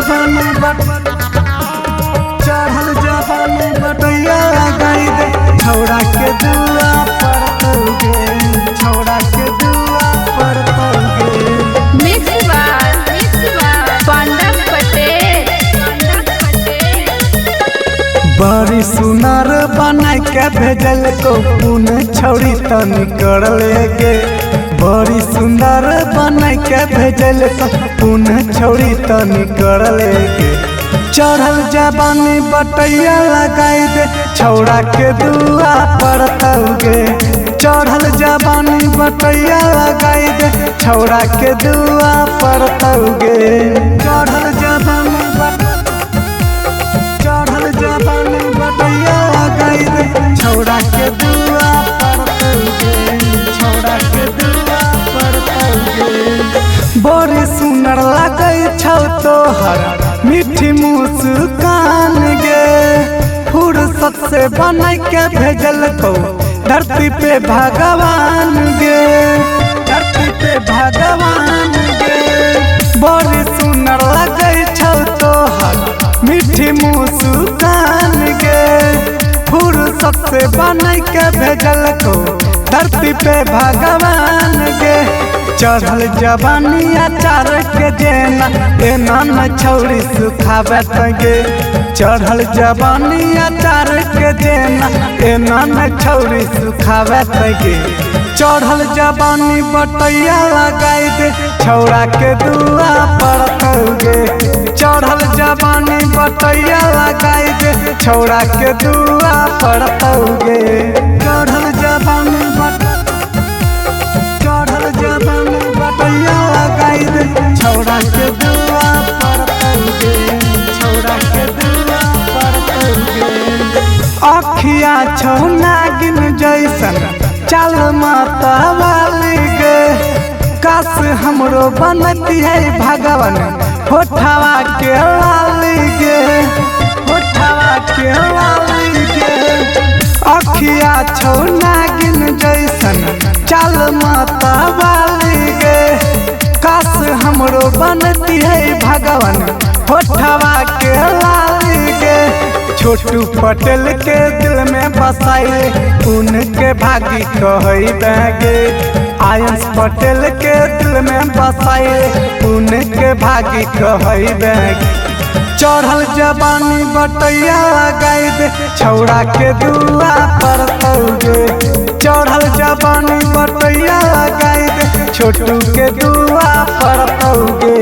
जवानी चढ़ल जवानी बटैया लगाई दे छौड़ा के दुआ पर तौगे छौड़ा के दुआ पर तौगे। बड़ी सुनार बनाई के भेजल को पुन छौड़ी तनी कर लेगे बड़ी सुंदर बनाई के भेजल को पुन छौड़ी तनी कर लेगे चढ़ल जवानी बटैया लगाई दे छौड़ा के दुआ पर तौगे चढ़ल जवानी बटैया लगाई दे छौड़ा के दुआ पर तौगे चढ़ल जवानी बटैया लगाई दे छौड़ा के दुआ पर तौगे छौड़ा के दुआ पर तौगे। बड़ी सुंदर लगै छौ तोहर मीठी मुस्कान गे फुर्सत से बनाई के भेजल को धरती पे भगवान गे धरती पे भगवान गे। बड़ी सुंदर लगै छौ तोहर मीठी मुस्कान गे फुर्सत से बनाई के भेजल को धरती पे भगवान गे चढ़ल जवानी अचार के जेना एना न छौड़ी सुखावत गे चढ़ल जवानी अचार के जेना एना न छौड़ी सुखावत गे चढ़ल जवानी बटैया लगाई दे छौड़ा के दुआ पर तौगे चढ़ल जवानी बटैया लगाई दे छौड़ा के दुआ पर तौगे चढ़ल जवानी बटैया लगाई दे छौड़ा के दुआ पर तौगे छौड़ा के दुआ पर तौगे। अखिया छौ नागिन जैसन चल माता वाली गे काश हमरो बनती है भगवान होठवा के लाली गे होठवा के लाली गे। अखिया छौ नागिन जैसन चल माता वाली गे काश हमरो बनती है भगवान होठवा के लाली गे छोटू पटेल के दिल में बसाई उनके भागी कहई देंगे आयंस पटेल के दिल में बसाई उनके भागी कहई देंगे चढ़ल जवानी बटैया लगाई दे छौड़ा के दुआ पर तौगे चढ़ल जवानी बटैया लगाई दे छोटू के दुआ पर तौगे।